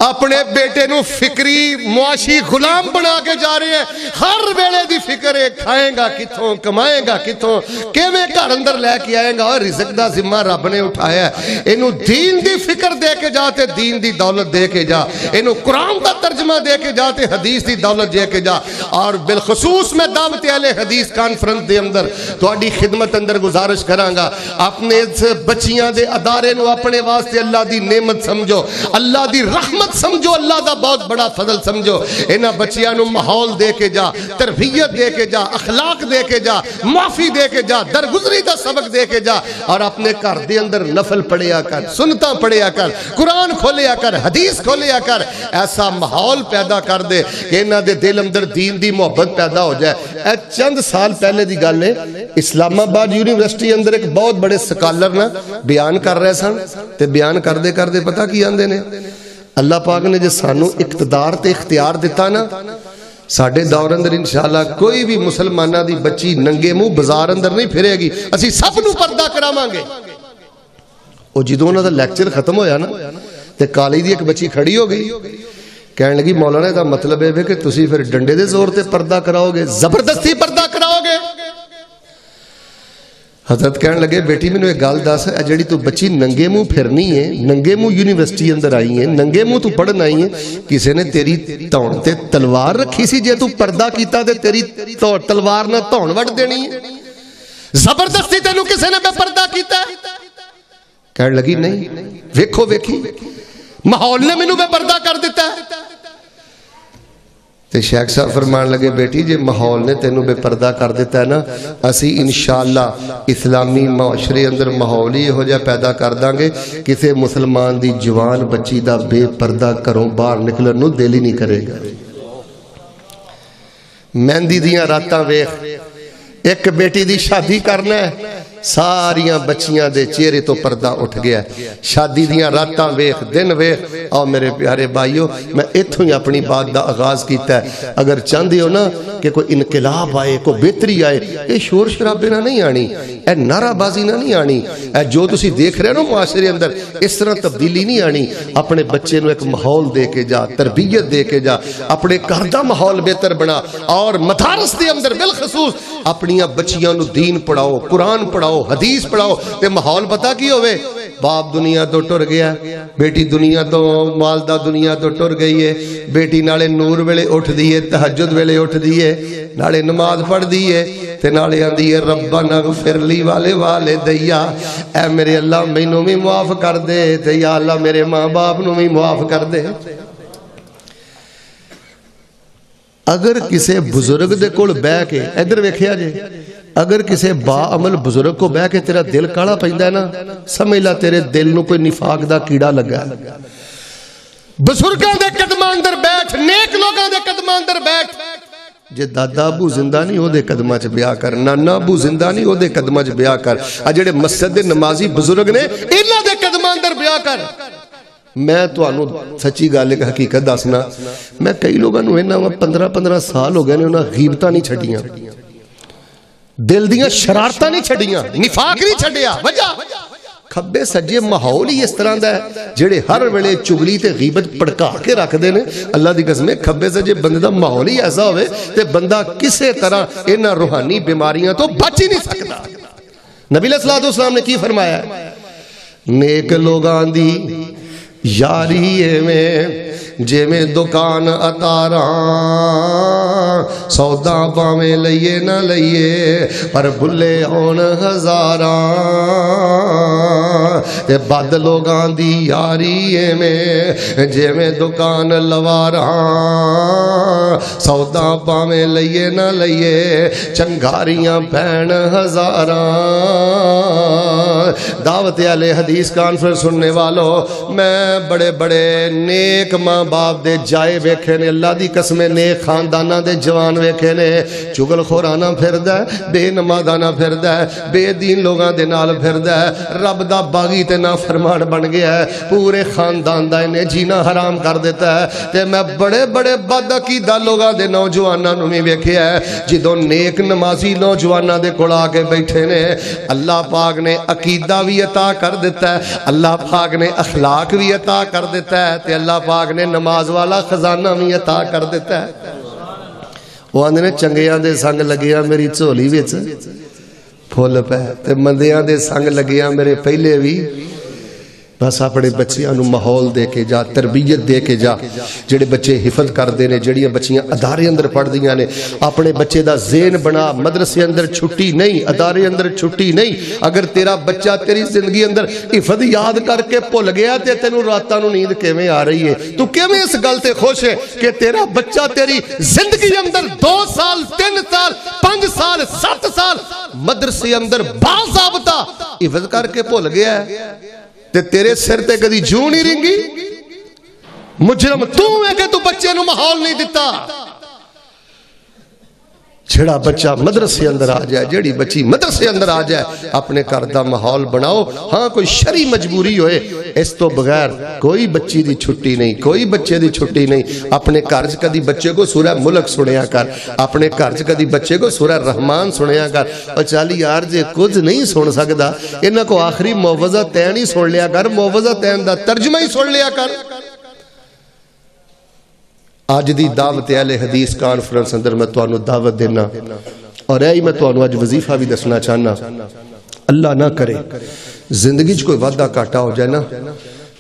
اپنے بیٹے نو فکری معاشی غلام بنا کے جا رہے ہیں. ہر ویلے دی فکر ہے کھائے گا کتھوں, کمائے گا کتھوں, کیویں گھر اندر لے کے آئے گا. اور رزق دا ذمہ رب نے اٹھایا ہے. اینو دین دی فکر دے کے جا تے دین دی دولت دے کے جا. اینو قرآن دا ترجمہ دے کے جا تے حدیث دی دولت دے کے جا. اور بالخصوص میں دعوت اہل حدیث کانفرنس دے اندر تہاڈی خدمت اندر گزارش کراں گا, اپنے بچیاں دے ادارے نو اپنے واسطے اللہ دی نعمت سمجھو, اللہ دی رحمت سمجھو, اللہ دا بہت بڑا فضل سمجھو. انہاں بچیاں نو ماحول دے کے جا, تربیت دے کے جا, اخلاق دے کے جا, معافی دے کے جا, درگزری دا سبق دے کے جا. اور اپنے گھر دے اندر نفل پڑھیا کر, سنتاں پڑھیا کر, قرآن کھولیا کر, حدیث کھولیا کر. ایسا ماحول پیدا کر دے کہ انہاں دے دل اندر دین دی محبت پیدا ہو جائے. اے چند سال پہلے دی گل ہے, اسلام آباد یونیورسٹی اندر ایک بہت بڑے سکالر نا بیان کر رہے سن, تے بیان کردے کردے پتہ کی آندے نے, اللہ پاک نے جو سانو اقتدار تے اختیار دیتا نا, ساڑھے دور اندر انشاءاللہ کوئی بھی مسلمانہ دی بچی ننگے منہ بازار اندر نہیں پھرے گی, اسی سب نو پردہ کراماں گے. او جدوں انہاں دا لیکچر ختم ہویا نا تے کالج دی ایک بچی کھڑی ہو گئی, کہنے لگی مولانا دا مطلب ہے کہ تسی پھر ڈنڈے دے زور تے پردہ کراؤ گے, زبردستی پردہ کراؤ گے. حضرت کہنے لگے بیٹی میں نے ایک گال دس ہے, جڑی تو بچی ننگے منہ پھرنی ہے, ننگے منہ یونیورسٹی اندر آئی ہے, ننگے منہ تو پڑھن آئی ہے, کسی نے تیری تون تے تلوار رکھی سی, جے تو پردہ کیتا تے تیری تلوار نہ تون وٹ دینی ہے, زبردستی تینوں کسی نے بے پردہ کیتا ہے. کہنے لگی نہیں, ویکھو ویکھی ماحول نے مینوں بے پردہ کر دیتا ہے. تے شیخ صاحب فرمان لگے بیٹی جے ماحول نے تینوں بے پردہ کر دیتا ہے نا, اسی انشاءاللہ اسلامی معاشرے اندر ماحول ہی ہو جا پیدا کر داں گے, کسے مسلمان دی جوان بچی دا بے پردہ کروں باہر نکلن نو دل ہی نہیں کرے گا. مہندی دیاں راتاں ویکھ, ایک بیٹی دی شادی کرنا ہے, ساریاں بچیاں دے چہرے تو پردہ اٹھ گیا. شادی دیاں راتاں ویکھ, دن ویکھ. آؤ میرے پیارے بھائیو, میں اتھوں ہی اپنی بات دا آغاز کیتا ہے. اگر چاندے ہو نا کہ کوئی انقلاب آئے, کوئی بہتری آئے, اے شور شرابے نہ نہیں آنی, اے نعرہ بازی نہ نہیں آنی, اے جو تسی دیکھ رہے ہو معاشرے اندر اس طرح تبدیلی نہیں آنی. اپنے بچے نو ایک ماحول دے کے جا, تربیت دے کے جا, اپنے گھر دا ماحول بہتر بنا. اور مدارس دے اندر بالخصوص اپنی بچیاں نو دین پڑھاؤ, قرآن پڑھاؤ, حدیث پڑھاؤ. تے ماحول پتہ کی ہوئے, باپ دنیا تو ٹر گیا, بیٹی دنیا تو والدہ دنیا تو ٹر گئی ہے, بیٹی نالے نور ویلے اٹھ دیئے, تہجد ویلے اٹھ دیئے, نالے نماز پڑھ دیئے, تے نالے آن دیئے ربنا اغفر لی والے والے دیا, اے میرے اللہ مینوں بھی معاف کر دے, تے یا اللہ میرے ماں باپ نو بھی معاف کر دے. اگر کسے بزرگ دے کول بہ کے, ادھر ویکھیا جے, اگر کسے با عمل بزرگ کو بہ کے تیرا دل کالا پیندا ہے نا, سمجھ لا تیرے دل نو کوئی نفاق دا کیڑا لگا. بزرگاں دے قدماں اندر بیٹھ, نیک لوگاں دے قدماں اندر بیٹھ. جے دادا ابو زندہ نہیں ہو دے قدماں چ بیاہ کر, نانا ابو زندہ نہیں ہو دے قدماں چ بیاہ کر, اج جڑے مسجد دے نمازی بزرگ نے انہاں دے قدماں اندر بیاہ کر. میں تو آنو سچی گالے کا حقیقت دسنا, میں کئی لوگاں نو انہاں 15 سال ہو گئے نے, انہاں غیبتاں نہیں چھڈیاں, دل دیاں شرارتاں نہیں چھڈیاں, نفاق نہیں چھڈیا. وجہ کھبے سجے ماحول ہی اس طرح دا ہے جڑے ہر ویلے چگلی تے غیبت پڑکا کے رکھ دے نے. اللہ دی قسم ہے کھبے سجے بندے دا ماحول ہی ایسا ہوئے تے بندہ کسے طرح انہاں روحانی بیماریاں تو بچ ہی نہیں سکتا. نبی علیہ الصلوۃ والسلام نے کی فرمایا ہے, نیک لوگاں دی یاری میں جے میں دکان اتاراں, سودا پاویں لئیے نہ لئیے پر بھلے ہون ہزاراں. تے بد لوگاں دی یاری میں جے میں دکان لواراں, سودا پاویں لئیے نہ لئیے چنگاریاں پین ہزاراں. دعوت اہل حدیث کانفرنس سننے والوں, میں بڑے بڑے نیک ماں باپ دے جائے ویکھے نے, اللہ دی قسم نیک خاندانہ دے جوان ویکھے نے, چگل خورانہ پھردا ہے, بے نمازانہ پھردا ہے, بے دین لوگاں دے نال پھردا ہے, رب دا باغی تے نافرمان بن گیا ہے, پورے خاندان دا انہیں جینا حرام کر دیتا ہے. تے میں بڑے بڑے بد عقیدہ لوگاں دے نوجواناں نو بھی ویکھیا ہے, جدوں نیک نمازی نوجواناں دے کول آ کے بیٹھے نے, اللہ پاک نے عقیدہ بھی عطا کر دیتا ہے, اللہ پاک نے اخلاق بھی عطا کر دیتا ہے, تے اللہ پاک نے نماز والا خزانہ بھی عطا کر دیتا ہے. وہ آندے نے چنگیاں دے سنگ لگیا میری جھولی وچ پھل پے تے مندیاں دے سنگ لگیا میرے پہلے بھی. بس اپنے بچیاں نو ماحول دے کے جا، تربیت دے کے جا. جڑے بچے حفظ کردے نے، جڑیاں بچیاں ادارے اندر پڑھ دیاں نے، اپنے بچے دا ذہن بنا. مدرسے اندر چھٹی نہیں، ادارے اندر چھٹی نہیں. اگر تیرا بچہ تیری زندگی اندر حفظ یاد کر کے بھول گیا تے تینوں راتاں نو نیند کیویں آ رہی ہے؟ تو کیویں اس گل تے خوش ہے کہ تیرا بچہ تیری زندگی اندر 2 سال 3 سال 5 سال 7 سال مدرسے اندر باضابطہ حفظ کر کے بھول گیا ہے تے تیرے سر تے کدی جو نہیں رنگی؟ مجرم تو ہے کہ تو بچے نو ماحول نہیں دیتا. جڑا بچہ مدرسے اندر آ جائے، جڑی بچی مدرسے اندر آ جائے، اپنے گھر دا ماحول بناؤ. ہاں کوئی شرعی مجبوری ہوئے، اس تو بغیر کوئی بچی دی چھٹی نہیں، کوئی بچے دی چھٹی نہیں. اپنے گھر چ کدی بچے کو سورہ ملک سنیا کر، اپنے گھر چ کدی بچے کو سورہ رحمان سنیا کر. اور چل یار جے کچھ نہیں سن سکدا، انہاں کو آخری معوذہ تین ہی سن لیا کر، معوذہ تین دا ترجمہ ہی سن لیا کر. آج دی دعوت اہل حدیث کانفرنس اندر میں توانو دعوت دینا، اور ایہی میں توانو آج وظیفہ بھی دسنا چاہنا. اللہ نہ کرے زندگی چ کوئی وعدہ کاٹا ہو جائے نا،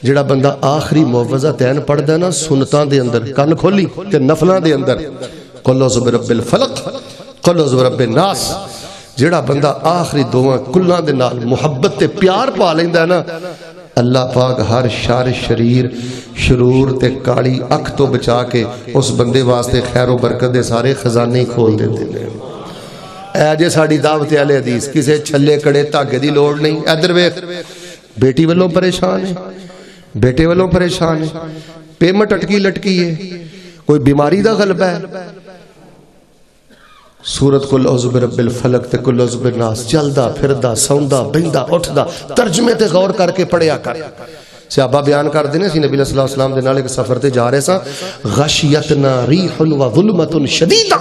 جڑا بندہ آخری معوذہ تین پڑھ دے نا سنتاں دے اندر کن کھولی تے نفلاں دے اندر قل اعوذ برب الفلق قل اعوذ برب الناس، جڑا بندہ آخری دعاں کلاں دے نال محبت تے پیار پا لیندا ہے نا، اللہ پاک ہر شر شریر شرور تے کالی اکھ تو بچا کے اس بندے واسطے خیر و برکت دے سارے خزانے ہی کھول دیتے ہیں. اے جے ساڈی دعوت اہل حدیث کسے چھلے کڑے دھاگے دی لوڑ نہیں. ادھر ویکھ، بیٹی والوں پریشان ہے، بیٹے والوں پریشان ہے، پیمنٹ اٹکی لٹکی ہے، کوئی بیماری دا غلبہ ہے، سورت قل اعوذ برب الفلق تے قل اعوذ بالناس چلدا پھردا سوندا بیندا اٹھدا ترجمے تے غور کر کے پڑھیا کر. صحابہ بیان کر دینے سی نبی صلی اللہ علیہ وسلم دے نال ایک سفر تے جا رہے سا، غشیتنا ریح و ظلمت شدیدہ،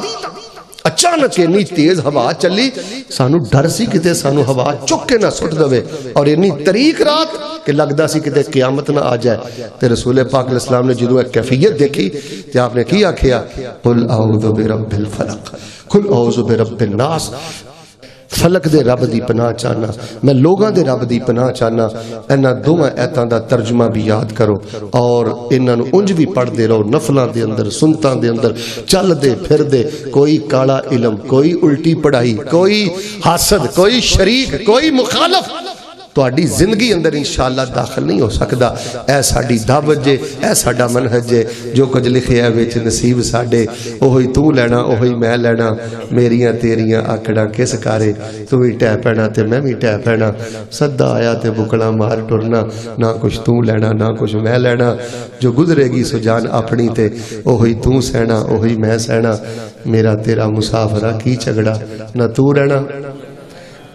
اچانک اتنی تیز ہوا چلی، سانو ڈر سی کتے سانو ہوا چک کے نہ سٹ دوے، اور اتنی طریق رات کہ لگدا سی کتے قیامت نہ آ جائے. تے رسول پاک علیہ السلام نے جدو ایک کیفیت دیکھی تے آپ نے کیا کیا؟ قل اعوذ برب الفلق قل اعوذ برب الناس. فلک دے رب دی پناہ چاہنا، میں لوگاں دے رب دی پناہ چاہنا. انہاں دوواں ایتاں دا ترجمہ بھی یاد کرو اور انہاں نو انج بھی پڑھ دے رہو، نفلاں دے اندر سنتاں دے اندر چل دے پھر دے. کوئی کالا علم، کوئی الٹی پڑھائی، کوئی حاسد، کوئی شریک، کوئی مخالف تہاڈی زندگی اندر انشاءاللہ داخل نہیں ہو سکدا. اے ساڈی دعوت جے، اے ساڈا منہج جے، جو کچھ لکھیا ہے وچ نصیب ساڈے، اوہی تو لینا اوہی میں لینا. میریاں تیریاں آکڑاں کس کارے، تو بھی ٹہ پینا تے میں بھی ٹہ پینا. سدا آیا تے بکڑا مار ٹرنا، نہ کچھ تو لینا نہ کچھ میں لینا. جو گزرے گی سو جان اپنی تے اوہی تو سہنا اوہی میں سہنا. میرا تیرا مسافرہ کی جھگڑا، نہ تو رہنا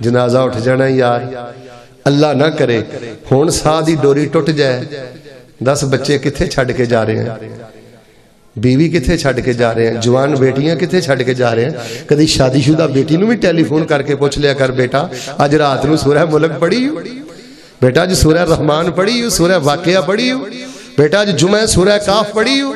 جنازہ اٹھ جانا یار. اللہ نہ کرے ہون ساہ دی ڈوری ٹوٹ جائے، 10 بچے کتھے چھڑ کے جا رہے ہیں، بیوی کتھے چھڑ کے جا رہے ہیں، جوان بیٹیاں کتھے چھڑ کے جا رہے ہیں. کدی شادی شدہ بیٹی نو بھی ٹیلی فون کر کے پوچھ لیا کر، بیٹا اج رات نو سورہ ملک پڑھی ہو، بیٹا اج سورہ رحمان پڑھی ہو، سورہ واقعہ پڑھی ہو، بیٹا اج جمعہ سورہ کاف پڑھی ہو.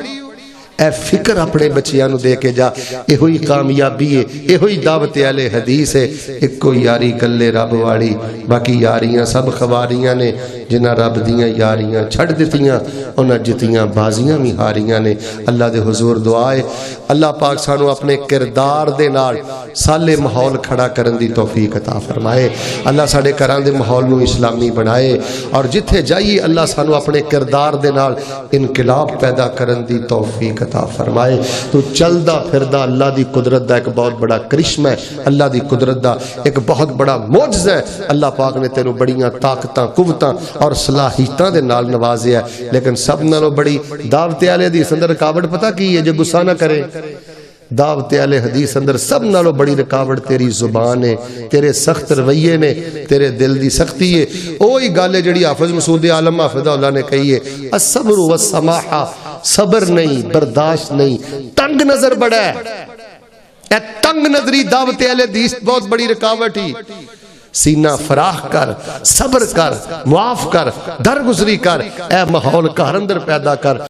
اے فکر اپنے بچیاں نو دے کے جا. اے ہوئی کامیابی ہے، اے ہوئی دعوت اہل حدیث ہے. ایک کو یاری کلے رب والی، باقی یاریاں سب خواریاں نے. جنہ رب دیاں یاریاں چھڑ دیتیاں انہاں جتیاں بازیاں بھی ہاریاں نے. اللہ دے حضور دعائے اللہ پاک سانو اپنے کردار دے نال سالے ماحول کھڑا کرن دی توفیق عطا فرمائے. اللہ ساڈے گھراں دے ماحول نو اسلامی بنائے، اور جتھے جائیے اللہ سانو اپنے کردار دے نال انقلاب پیدا کرن دی توفیق عطا فرمائے. تو چلدا پھردا اللہ دی قدرت دا ایک بہت بڑا کرشمہ ہے، اللہ دی قدرت دا ایک بہت بڑا معجزہ ہے. اللہ پاک نے تینوں بڑیاں طاقتاں قوتاں اور صلاحیتاں دے نال نوازیا ہے. لیکن سب نالوں بڑی دعوت اہل حدیث اندر رکاوٹ پتہ کی ہے؟ جو غصہ نہ کرے، دعوت اہل حدیث اندر سب نالوں بڑی رکاوٹ تیری زبان ہے، تیرے سخت رویے نے، تیرے دل دی سختی ہے. اوہی گل ہے جڑی حافظ مسعود عالم حافظہ اللہ نے کہی ہے، الصبر والسماحہ، صبر نہیں برداشت نہیں، تنگ نظر بڑا ہے. اے تنگ نظری دعوت اہل حدیث بہت بڑی رکاوٹ ہی. سینہ فراخ کر، صبر کر، معاف کر، درگزری کر، اے ماحول گھر اندر پیدا کر.